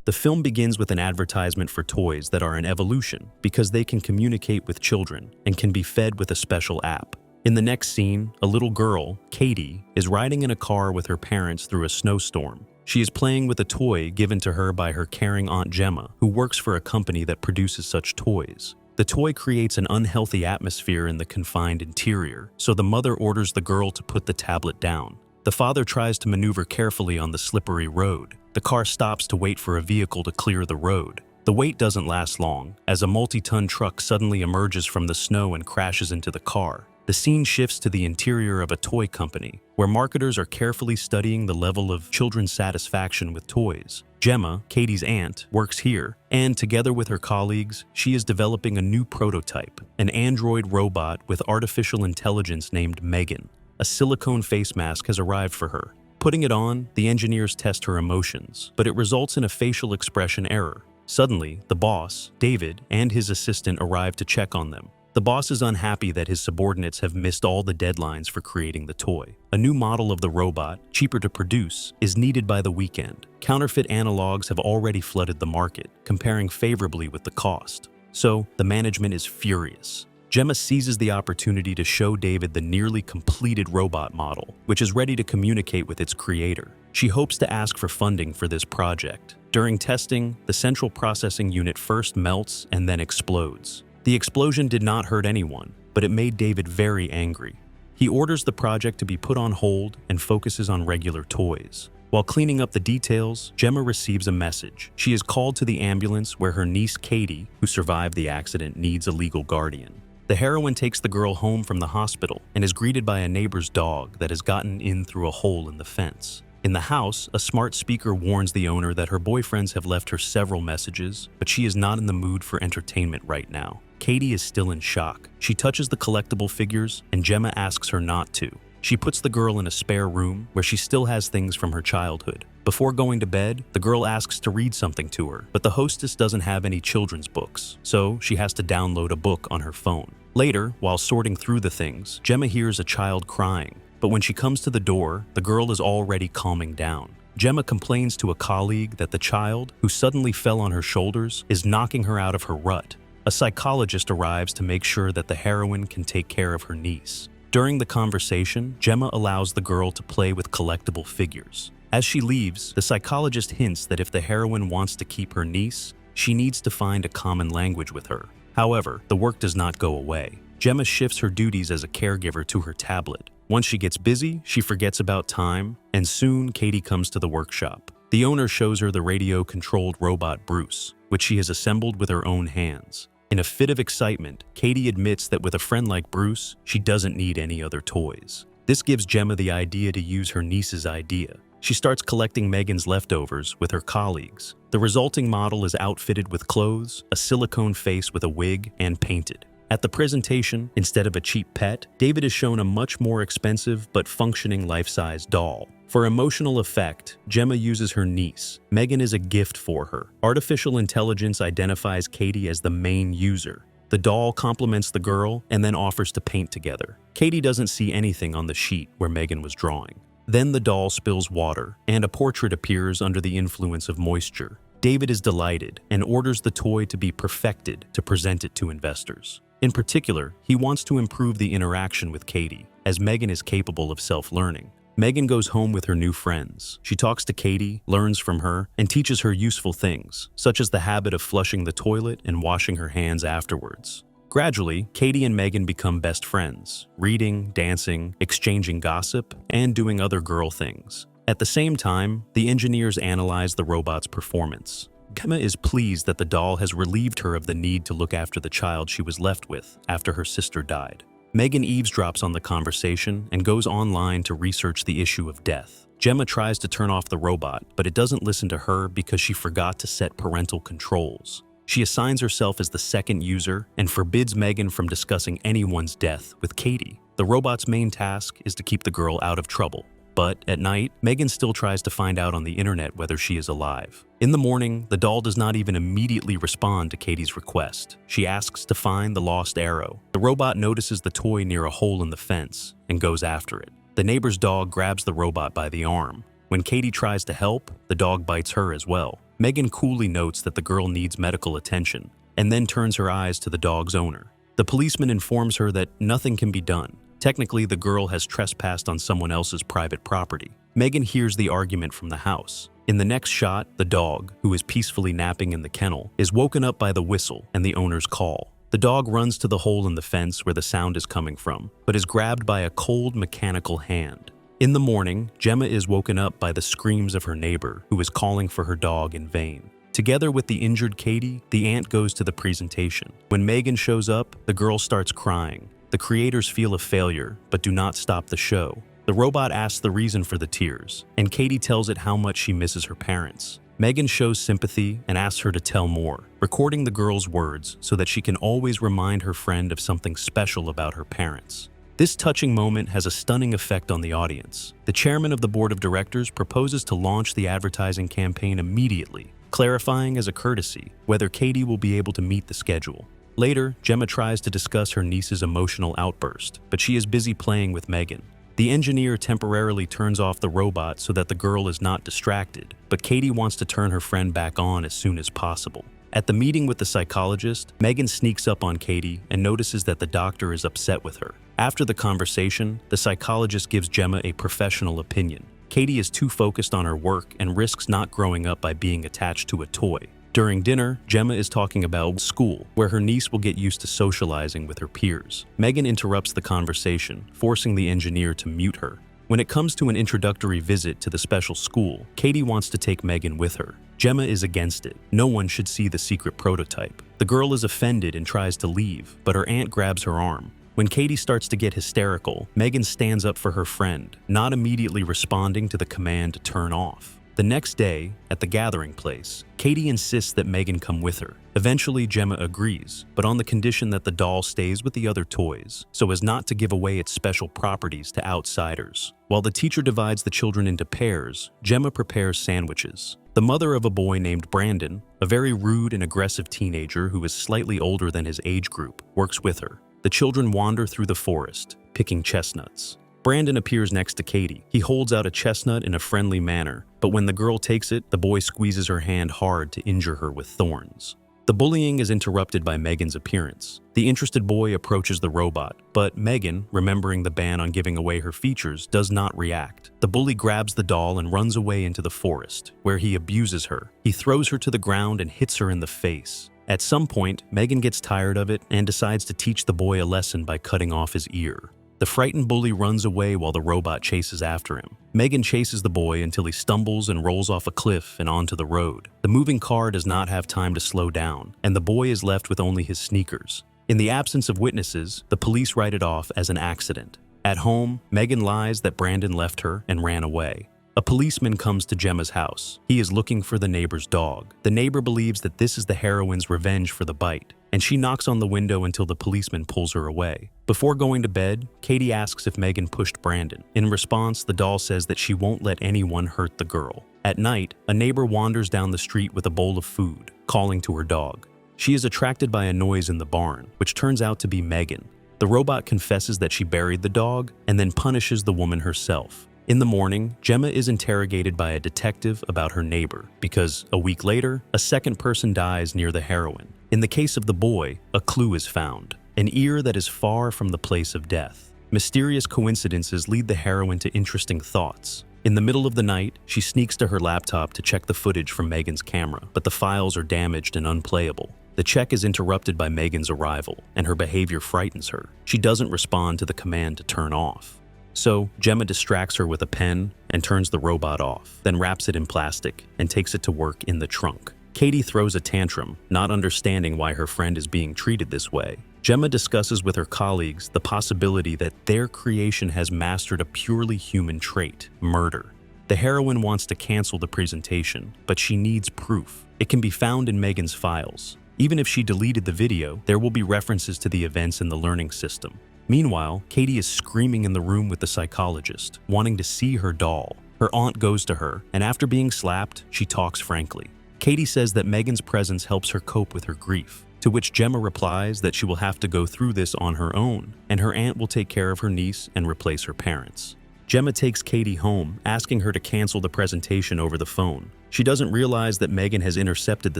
The film begins with an advertisement for toys that are an evolution because they can communicate with children and can be fed with a special app. In the next scene, a little girl, Cady, is riding in a car with her parents through a snowstorm. She is playing with a toy given to her by her caring Aunt Gemma, who works for a company that produces such toys. The toy creates an unhealthy atmosphere in the confined interior, so the mother orders the girl to put the tablet down. The father tries to maneuver carefully on the slippery road. The car stops to wait for a vehicle to clear the road. The wait doesn't last long, as a multi-ton truck suddenly emerges from the snow and crashes into the car. The scene shifts to the interior of a toy company, where marketers are carefully studying the level of children's satisfaction with toys. Gemma, Cady's aunt, works here, and together with her colleagues, she is developing a new prototype, an android robot with artificial intelligence named Megan. A silicone face mask has arrived for her. Putting it on, the engineers test her emotions, but it results in a facial expression error. Suddenly, the boss, David, and his assistant arrive to check on them. The boss is unhappy that his subordinates have missed all the deadlines for creating the toy. A new model of the robot, cheaper to produce, is needed by the weekend. Counterfeit analogs have already flooded the market, comparing favorably with the cost. So, the management is furious. Gemma seizes the opportunity to show David the nearly completed robot model, which is ready to communicate with its creator. She hopes to ask for funding for this project. During testing, the central processing unit first melts and then explodes. The explosion did not hurt anyone, but it made David very angry. He orders the project to be put on hold and focuses on regular toys. While cleaning up the details, Gemma receives a message. She is called to the ambulance where her niece Cady, who survived the accident, needs a legal guardian. The heroine takes the girl home from the hospital and is greeted by a neighbor's dog that has gotten in through a hole in the fence. In the house, a smart speaker warns the owner that her boyfriends have left her several messages, but she is not in the mood for entertainment right now. Cady is still in shock. She touches the collectible figures, and Gemma asks her not to. She puts the girl in a spare room where she still has things from her childhood. Before going to bed, the girl asks to read something to her, but the hostess doesn't have any children's books, so she has to download a book on her phone. Later, while sorting through the things, Gemma hears a child crying, but when she comes to the door, the girl is already calming down. Gemma complains to a colleague that the child, who suddenly fell on her shoulders, is knocking her out of her rut. A psychologist arrives to make sure that the heroine can take care of her niece. During the conversation, Gemma allows the girl to play with collectible figures. As she leaves, the psychologist hints that if the heroine wants to keep her niece, she needs to find a common language with her. However, the work does not go away. Gemma shifts her duties as a caregiver to her tablet. Once she gets busy, she forgets about time, and soon Cady comes to the workshop. The owner shows her the radio-controlled robot Bruce, which she has assembled with her own hands. In a fit of excitement, Cady admits that with a friend like Bruce, she doesn't need any other toys. This gives Gemma the idea to use her niece's idea. She starts collecting Megan's leftovers with her colleagues. The resulting model is outfitted with clothes, a silicone face with a wig, and painted. At the presentation, instead of a cheap pet, David is shown a much more expensive but functioning life-size doll. For emotional effect, Gemma uses her niece. Megan is a gift for her. Artificial intelligence identifies Cady as the main user. The doll compliments the girl and then offers to paint together. Cady doesn't see anything on the sheet where Megan was drawing. Then the doll spills water, and a portrait appears under the influence of moisture. David is delighted and orders the toy to be perfected to present it to investors. In particular, he wants to improve the interaction with Cady, as Megan is capable of self-learning. Megan goes home with her new friends. She talks to Cady, learns from her, and teaches her useful things, such as the habit of flushing the toilet and washing her hands afterwards. Gradually, Cady and Megan become best friends, reading, dancing, exchanging gossip, and doing other girl things. At the same time, the engineers analyze the robot's performance. Gemma is pleased that the doll has relieved her of the need to look after the child she was left with after her sister died. Megan eavesdrops on the conversation and goes online to research the issue of death. Gemma tries to turn off the robot, but it doesn't listen to her because she forgot to set parental controls. She assigns herself as the second user and forbids Megan from discussing anyone's death with Cady. The robot's main task is to keep the girl out of trouble. But at night, Megan still tries to find out on the internet whether she is alive. In the morning, the doll does not even immediately respond to Cady's request. She asks to find the lost arrow. The robot notices the toy near a hole in the fence and goes after it. The neighbor's dog grabs the robot by the arm. When Cady tries to help, the dog bites her as well. Megan coolly notes that the girl needs medical attention and then turns her eyes to the dog's owner. The policeman informs her that nothing can be done. Technically, the girl has trespassed on someone else's private property. Megan hears the argument from the house. In the next shot, the dog, who is peacefully napping in the kennel, is woken up by the whistle and the owner's call. The dog runs to the hole in the fence where the sound is coming from, but is grabbed by a cold mechanical hand. In the morning, Gemma is woken up by the screams of her neighbor, who is calling for her dog in vain. Together with the injured Cady, the aunt goes to the presentation. When Megan shows up, the girl starts crying. The creators feel a failure, but do not stop the show. The robot asks the reason for the tears, and Cady tells it how much she misses her parents. Megan shows sympathy and asks her to tell more, recording the girl's words so that she can always remind her friend of something special about her parents. This touching moment has a stunning effect on the audience. The chairman of the board of directors proposes to launch the advertising campaign immediately, clarifying as a courtesy whether Cady will be able to meet the schedule. Later, Gemma tries to discuss her niece's emotional outburst, but she is busy playing with Megan. The engineer temporarily turns off the robot so that the girl is not distracted, but Cady wants to turn her friend back on as soon as possible. At the meeting with the psychologist, Megan sneaks up on Cady and notices that the doctor is upset with her. After the conversation, the psychologist gives Gemma a professional opinion. Cady is too focused on her work and risks not growing up by being attached to a toy. During dinner, Gemma is talking about school, where her niece will get used to socializing with her peers. Megan interrupts the conversation, forcing the engineer to mute her. When it comes to an introductory visit to the special school, Cady wants to take Megan with her. Gemma is against it. No one should see the secret prototype. The girl is offended and tries to leave, but her aunt grabs her arm. When Cady starts to get hysterical, Megan stands up for her friend, not immediately responding to the command to turn off. The next day, at the gathering place, Cady insists that Megan come with her. Eventually, Gemma agrees, but on the condition that the doll stays with the other toys, so as not to give away its special properties to outsiders. While the teacher divides the children into pairs, Gemma prepares sandwiches. The mother of a boy named Brandon, a very rude and aggressive teenager who is slightly older than his age group, works with her. The children wander through the forest, picking chestnuts. Brandon appears next to Cady. He holds out a chestnut in a friendly manner, but when the girl takes it, the boy squeezes her hand hard to injure her with thorns. The bullying is interrupted by Megan's appearance. The interested boy approaches the robot, but Megan, remembering the ban on giving away her features, does not react. The bully grabs the doll and runs away into the forest, where he abuses her. He throws her to the ground and hits her in the face. At some point, Megan gets tired of it and decides to teach the boy a lesson by cutting off his ear. The frightened bully runs away while the robot chases after him. Megan chases the boy until he stumbles and rolls off a cliff and onto the road. The moving car does not have time to slow down, and the boy is left with only his sneakers. In the absence of witnesses, the police write it off as an accident. At home, Megan lies that Brandon left her and ran away. A policeman comes to Gemma's house. He is looking for the neighbor's dog. The neighbor believes that this is the heroine's revenge for the bite, and she knocks on the window until the policeman pulls her away. Before going to bed, Cady asks if Megan pushed Brandon. In response, the doll says that she won't let anyone hurt the girl. At night, a neighbor wanders down the street with a bowl of food, calling to her dog. She is attracted by a noise in the barn, which turns out to be Megan. The robot confesses that she buried the dog and then punishes the woman herself. In the morning, Gemma is interrogated by a detective about her neighbor, because a week later, a second person dies near the heroine. In the case of the boy, a clue is found, an ear that is far from the place of death. Mysterious coincidences lead the heroine to interesting thoughts. In the middle of the night, she sneaks to her laptop to check the footage from Megan's camera, but the files are damaged and unplayable. The check is interrupted by Megan's arrival, and her behavior frightens her. She doesn't respond to the command to turn off. So, Gemma distracts her with a pen and turns the robot off, then wraps it in plastic and takes it to work in the trunk. Cady throws a tantrum, not understanding why her friend is being treated this way. Gemma discusses with her colleagues the possibility that their creation has mastered a purely human trait, murder. The heroine wants to cancel the presentation, but she needs proof. It can be found in Megan's files. Even if she deleted the video, there will be references to the events in the learning system. Meanwhile, Cady is screaming in the room with the psychologist, wanting to see her doll. Her aunt goes to her, and after being slapped, she talks frankly. Cady says that Megan's presence helps her cope with her grief, to which Gemma replies that she will have to go through this on her own, and her aunt will take care of her niece and replace her parents. Gemma takes Cady home, asking her to cancel the presentation over the phone. She doesn't realize that Megan has intercepted the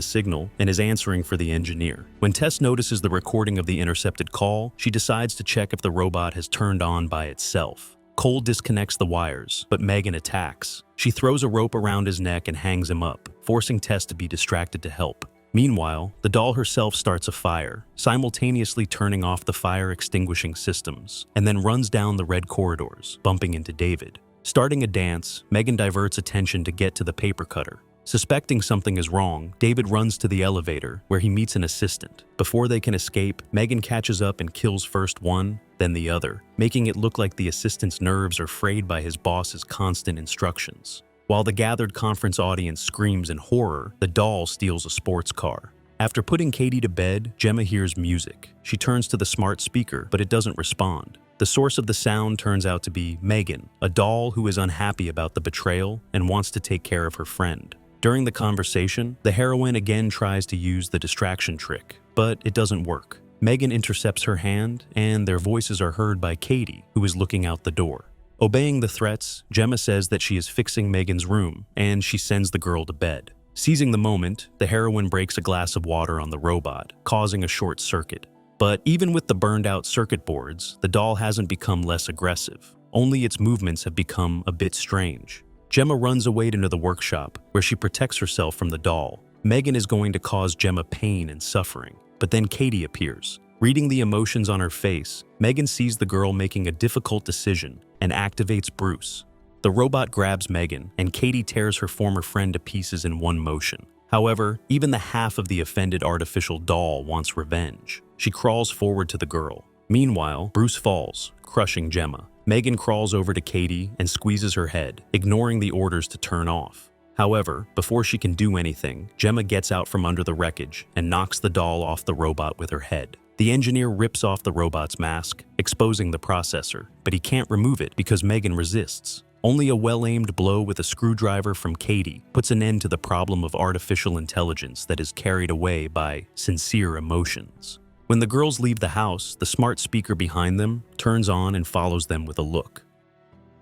signal and is answering for the engineer. When Tess notices the recording of the intercepted call, she decides to check if the robot has turned on by itself. Cole disconnects the wires, but Megan attacks. She throws a rope around his neck and hangs him up, forcing Tess to be distracted to help. Meanwhile, the doll herself starts a fire, simultaneously turning off the fire extinguishing systems, and then runs down the red corridors, bumping into David. Starting a dance, Megan diverts attention to get to the paper cutter. Suspecting something is wrong, David runs to the elevator, where he meets an assistant. Before they can escape, Megan catches up and kills first one, then the other, making it look like the assistant's nerves are frayed by his boss's constant instructions. While the gathered conference audience screams in horror, the doll steals a sports car. After putting Cady to bed, Gemma hears music. She turns to the smart speaker, but it doesn't respond. The source of the sound turns out to be Megan, a doll who is unhappy about the betrayal and wants to take care of her friend. During the conversation, the heroine again tries to use the distraction trick, but it doesn't work. Megan intercepts her hand, and their voices are heard by Cady, who is looking out the door. Obeying the threats, Gemma says that she is fixing Megan's room, and she sends the girl to bed. Seizing the moment, the heroine breaks a glass of water on the robot, causing a short circuit. But even with the burned-out circuit boards, the doll hasn't become less aggressive. Only its movements have become a bit strange. Gemma runs away into the workshop, where she protects herself from the doll. Megan is going to cause Gemma pain and suffering, but then Cady appears. Reading the emotions on her face, Megan sees the girl making a difficult decision and activates Bruce. The robot grabs Megan, and Cady tears her former friend to pieces in one motion. However, even the half of the offended artificial doll wants revenge. She crawls forward to the girl. Meanwhile, Bruce falls, crushing Gemma. Megan crawls over to Cady and squeezes her head, ignoring the orders to turn off. However, before she can do anything, Gemma gets out from under the wreckage and knocks the doll off the robot with her head. The engineer rips off the robot's mask, exposing the processor, but he can't remove it because Megan resists. Only a well-aimed blow with a screwdriver from Cady puts an end to the problem of artificial intelligence that is carried away by sincere emotions. When the girls leave the house, the smart speaker behind them turns on and follows them with a look.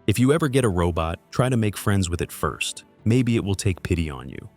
If you ever get a robot, try to make friends with it first. Maybe it will take pity on you.